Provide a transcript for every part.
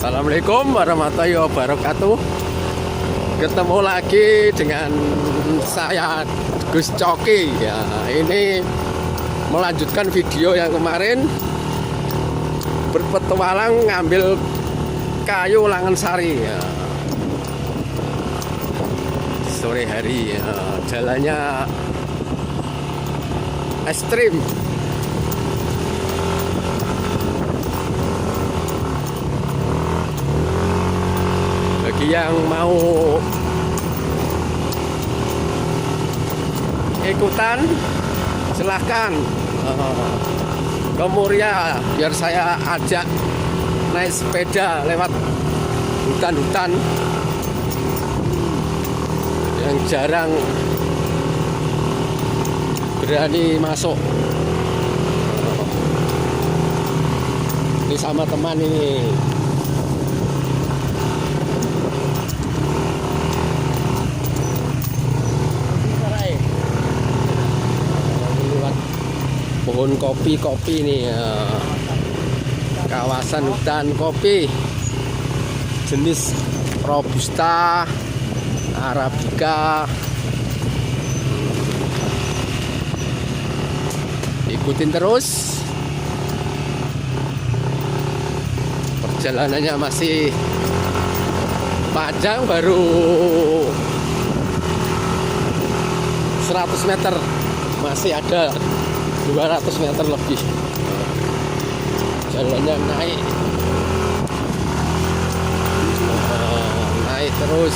Assalamualaikum warahmatullahi wabarakatuh. Ketemu lagi dengan saya Gus Coki ya. Ini melanjutkan video yang kemarin berpetualang ngambil kayu Langansari ya. Sore hari ya. Jalannya ekstrim. Bagi yang mau ikutan silahkan ke Muria, biar saya ajak naik sepeda lewat hutan-hutan yang jarang berani masuk. Ini sama teman ini. Pohon kopi nih ya. Kawasan hutan kopi jenis Robusta, Arabica. Ikutin terus, perjalanannya masih panjang, baru 100 meter, masih ada 200 meter lebih. Jalannya naik terus.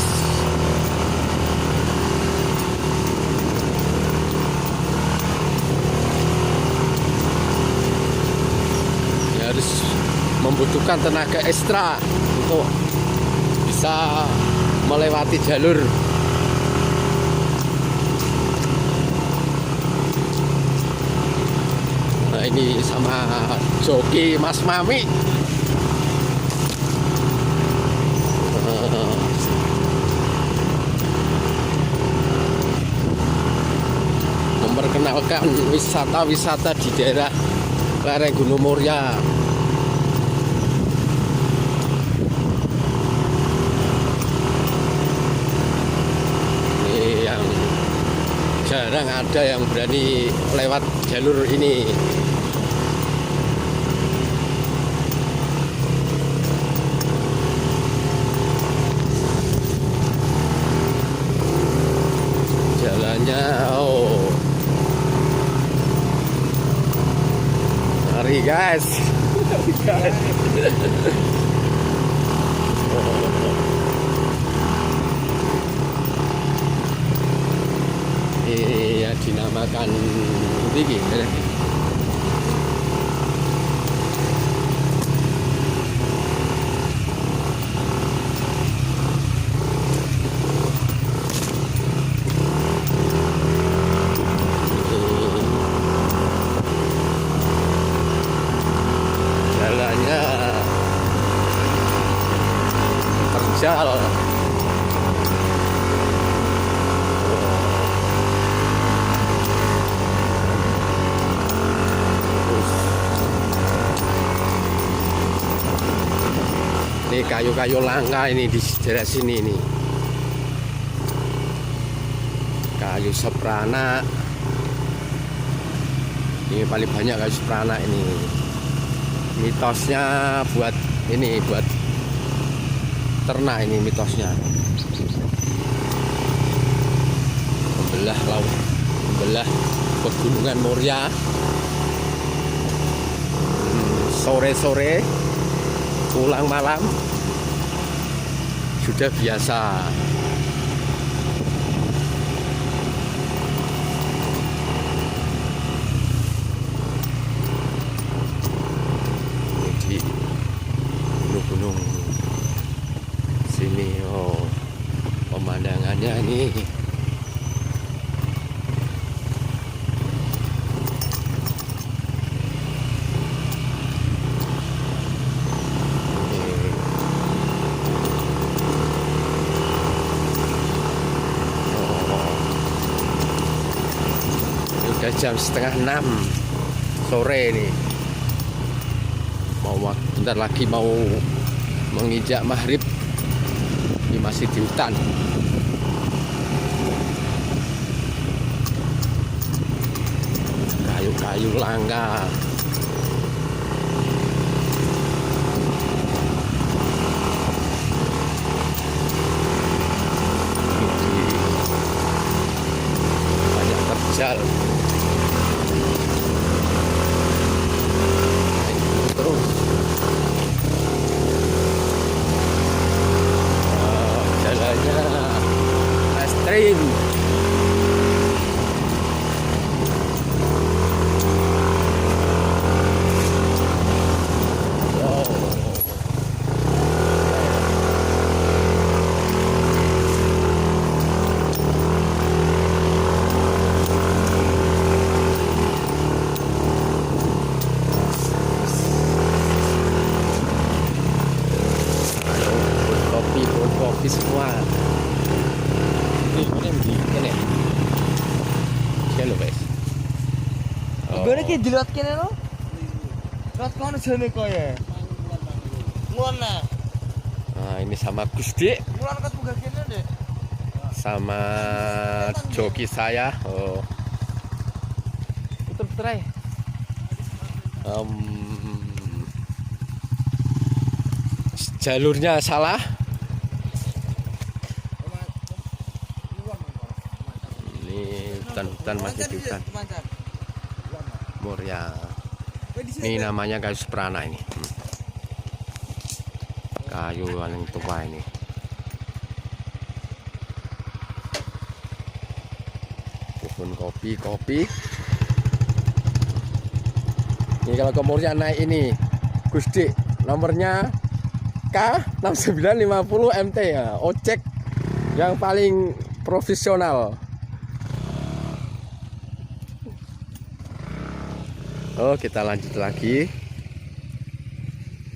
Ya, harus membutuhkan tenaga ekstra untuk bisa melewati jalur. Nah, ini sama joki Mas Mami. Memperkenalkan wisata-wisata di daerah lereng Gunung Muria. Ini yang jarang ada yang berani lewat jalur ini. Jalannya ngeri guys. Ini ya dinamakan tinggi. Jalannya terjal. Ini kayu-kayu langka ini di daerah sini nih. Kayu seprana. Ini paling banyak kayu seprana ini. Mitosnya buat ini, buat ternak ini mitosnya. Membelah laut, membelah pegunungan Muria. Sore-sore pulang malam sudah biasa. Di gunung-gunung sini, pemandangannya ini udah jam setengah 6 sore ini. Bentar lagi mau menginjak maghrib. Ini masih di hutan. Kayu-kayu langka. Banyak terjal. Terus. Jalannya ekstrim. Kopi semua. Ini. Kelo guys. Gue ini dilihat kene lo. Lihat kono jane koye. Ngono. Nah, ini sama Gusti. Mulan ket munggah kene, Dek. Sama joki saya. Oh. Puter-puter aja. Jalurnya salah. Ini hutan-hutan masih di hutan. Moria. Ini namanya kayu seprana ini. Kayu paling tua ini. Pohon kopi. Ini kalau ke Moria naik ini Gusti, nomornya K6950 MT ya, ojek yang paling profesional. Oh, kita lanjut lagi.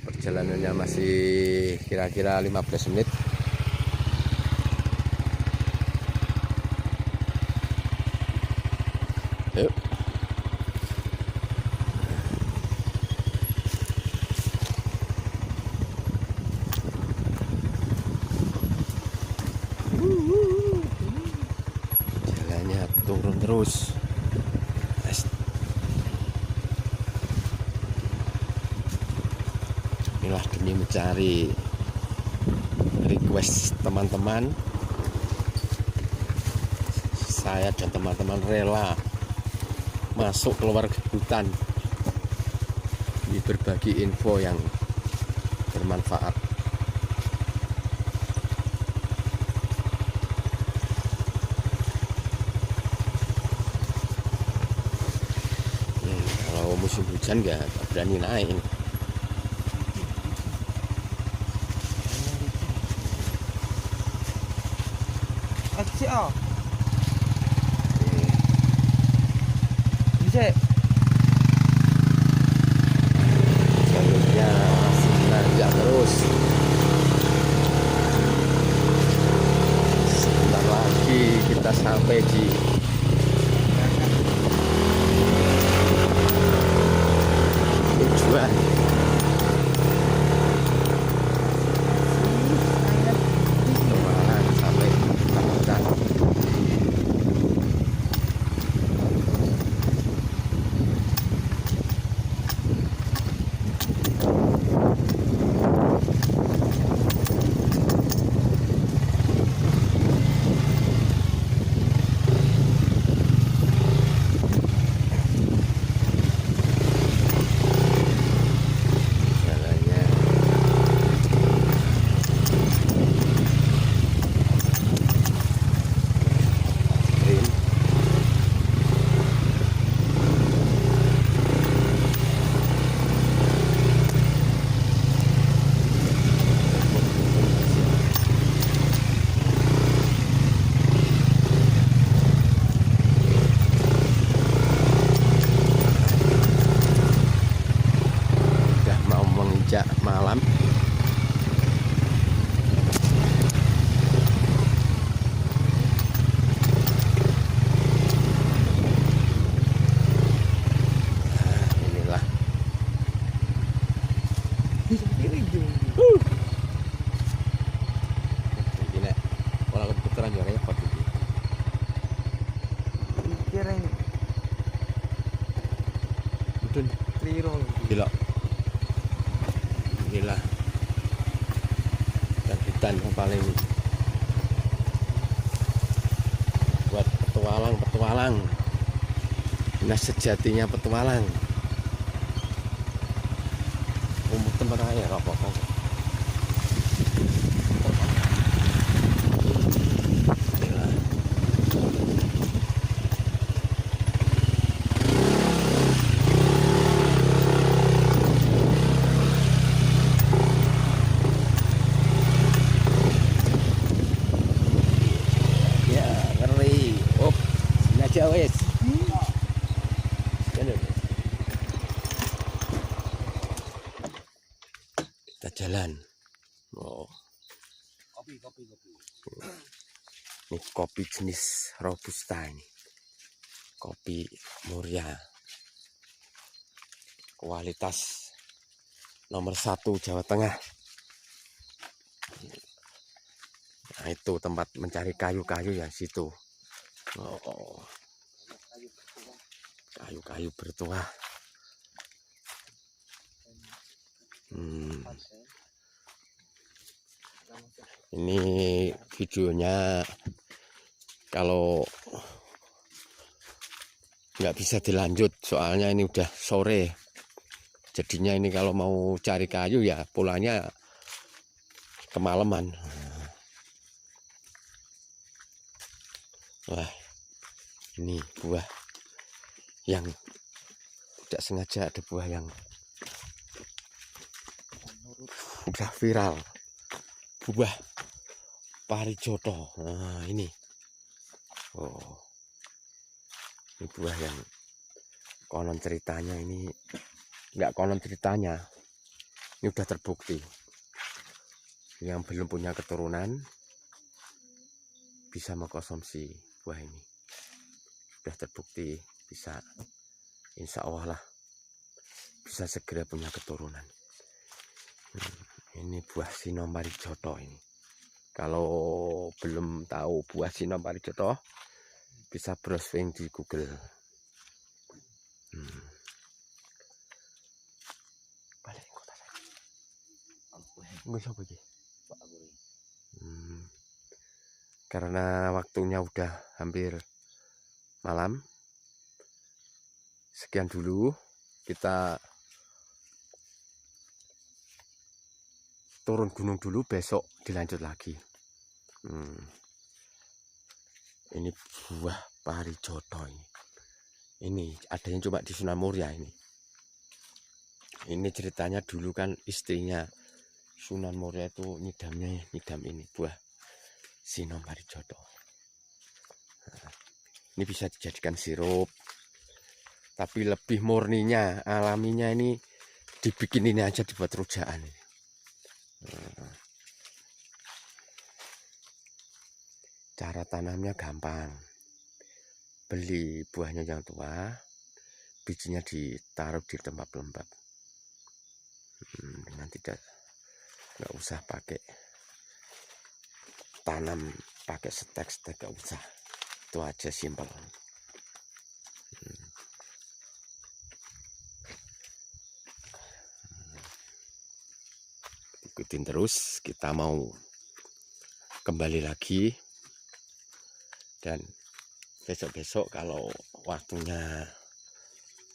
Perjalanannya masih kira-kira 15 menit. Yuk. Jalannya turun terus. Inilah demi mencari request teman-teman. Saya dan teman-teman rela masuk keluar hutan di berbagi info yang bermanfaat. Kalau musim hujan nggak berani naik. Kecil. Bisa. Jalurnya masih nanjak terus. Sebentar lagi kita sampai di tujuan. Sampai hutan. loh. Inilah hutan yang paling buat petualang. Nah sejatinya petualang. Umur tempat air apa-apa. Ya, ngeri. Op, sini aja wes. Kita jalan. Oh, Kopi. ini kopi jenis robusta ini. Kopi Muria. Kualitas nomor 1 Jawa Tengah. Nah, itu tempat mencari kayu-kayu ya situ. Oh, kayu-kayu bertuah. Ini videonya kalau nggak bisa dilanjut soalnya ini udah sore. Jadinya ini kalau mau cari kayu ya pulangnya kemalaman. Wah, ini buah yang tidak sengaja, ada buah yang udah viral. Buah parijoto. Nah, ini. Oh. Ini buah yang konon ceritanya ini enggak konon ceritanya. Ini udah terbukti. Yang belum punya keturunan bisa mengkonsumsi buah ini. Sudah terbukti bisa, insya Allah lah bisa segera punya keturunan. Ini buah Sinomarijoto ini. Kalau belum tahu buah Sinomarijoto bisa browsing di Google. Balik kota saya. Nggak begini. Karena waktunya udah hampir malam. Sekian dulu, kita turun gunung dulu, besok dilanjut lagi. Ini buah parijoto ini. Ini adanya cuma di Sunan Muria ini. Ini ceritanya dulu kan istrinya Sunan Muria itu nyidam ini buah Sinomarijoto. Nah, ini bisa dijadikan sirup. Tapi lebih murninya, alaminya ini dibikin ini aja, dibuat rujaan ini. Cara tanamnya gampang. Beli buahnya yang tua, bijinya ditaruh di tempat lembab. Dengan nggak usah pakai tanam, pakai setek nggak usah. Itu aja simpel. Ikutin terus, kita mau kembali lagi. Dan besok-besok kalau waktunya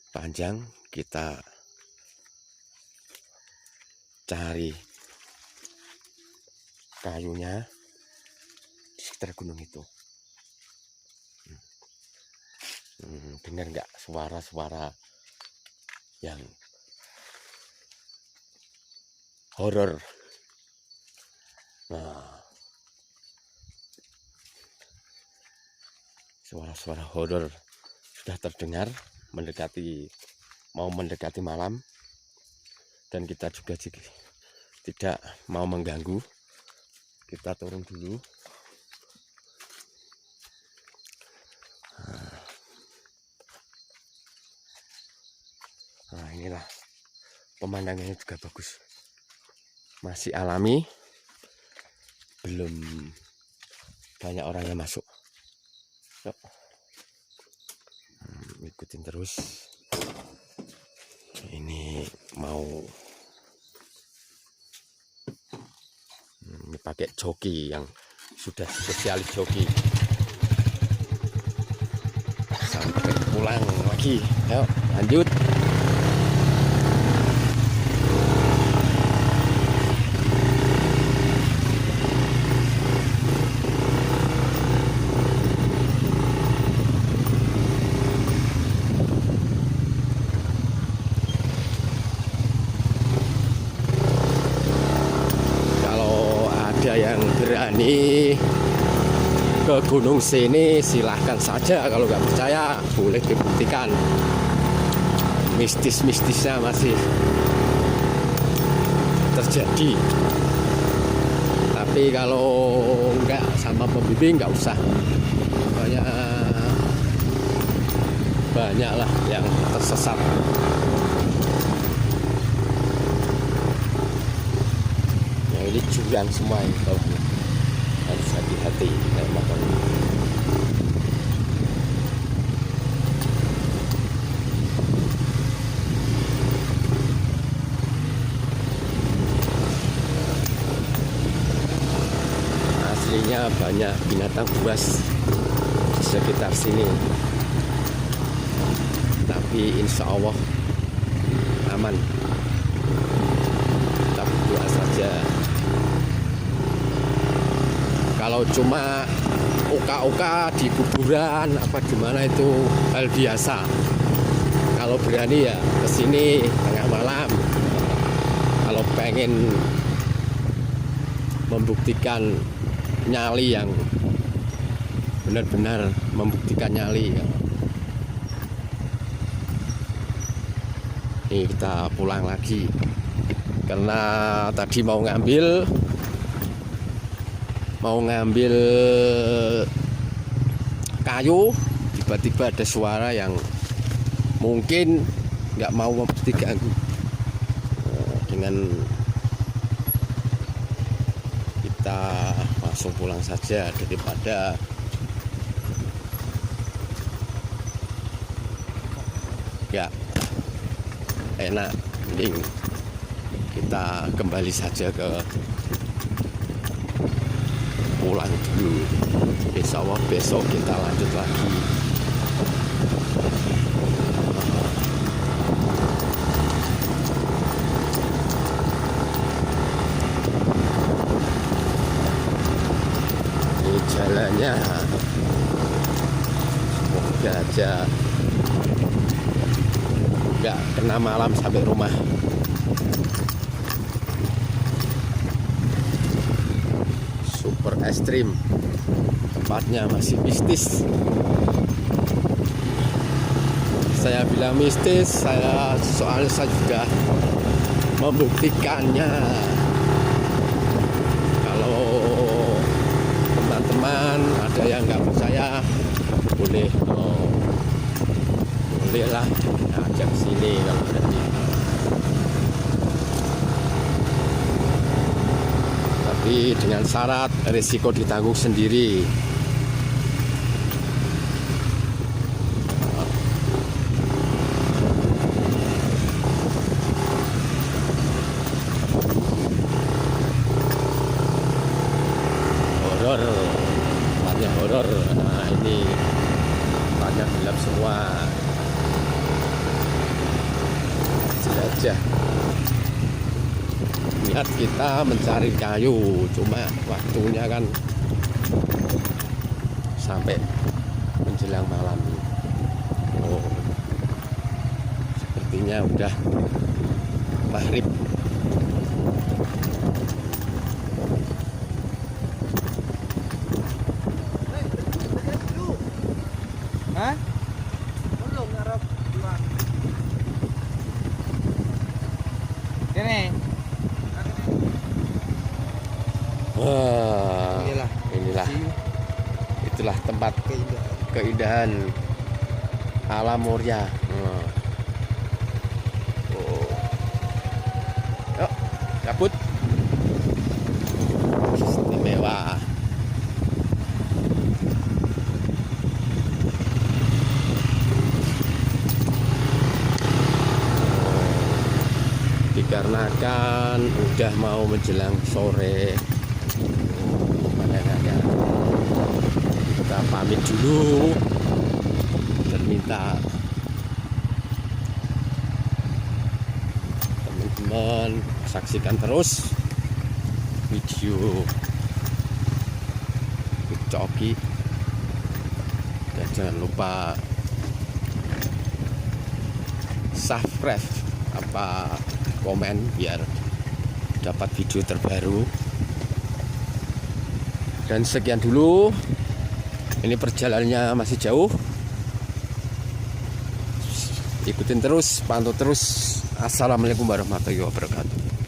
panjang, kita cari kayunya di sekitar gunung itu. Dengar nggak suara-suara yang horor? Nah, suara-suara horor sudah terdengar mau mendekati malam, dan kita juga tidak mau mengganggu. Kita turun dulu. Nah, inilah pemandangannya juga bagus, masih alami, belum banyak orang yang masuk. Yuk. Ikutin terus. Ini mau pakai joki yang sudah spesialis joki. Sampai pulang lagi. Yuk, lanjut. Yang berani ke gunung sini silahkan saja, kalau nggak percaya boleh dibuktikan. Mistis-mistisnya masih terjadi, tapi kalau nggak sama pembimbing nggak usah, banyak lah yang tersesat. Ini jurang semua ini, harus hati-hati naik motor. Aslinya banyak binatang buas di sekitar sini, tapi insya Allah aman. Kita berdoa saja. Kalau cuma uka-uka di kuburan apa gimana itu hal biasa. Kalau berani ya kesini tengah malam. Kalau pengen membuktikan nyali yang benar-benar membuktikan nyali. Ini kita pulang lagi karena tadi mau ngambil kayu, tiba-tiba ada suara yang mungkin nggak mau diganggu. Dengan kita langsung pulang saja daripada nggak enak. Mending kita kembali saja ke pulang dulu. Insya Allah besok kita lanjut lagi. Ini jalannya semoga aja nggak kena malam sampai rumah. Super ekstrim, tempatnya masih mistis. Saya bilang mistis, soalnya saya juga membuktikannya. Kalau teman-teman ada yang nggak percaya, boleh lah ajak sini kalau berani. Tapi dengan syarat risiko ditanggung sendiri. Horor, tempatnya horor. Nah ini tempatnya gelap semua. Aja niat kita mencari kayu, cuma waktunya kan sampai menjelang malam. Oh, sepertinya udah maghrib. Hah? Belum ngarep pulang. Ini. Wah, inilah itulah tempat keindahan alam Moria. Oh. Yuk, cabut. Istimewa. sudah mau menjelang sore. Makanya kita pamit dulu dan minta teman-teman saksikan terus video Coki, dan jangan lupa subscribe apa komen biar dapat video terbaru. Dan sekian dulu, ini perjalanannya masih jauh, ikutin terus, pantau terus. Assalamualaikum warahmatullahi wabarakatuh.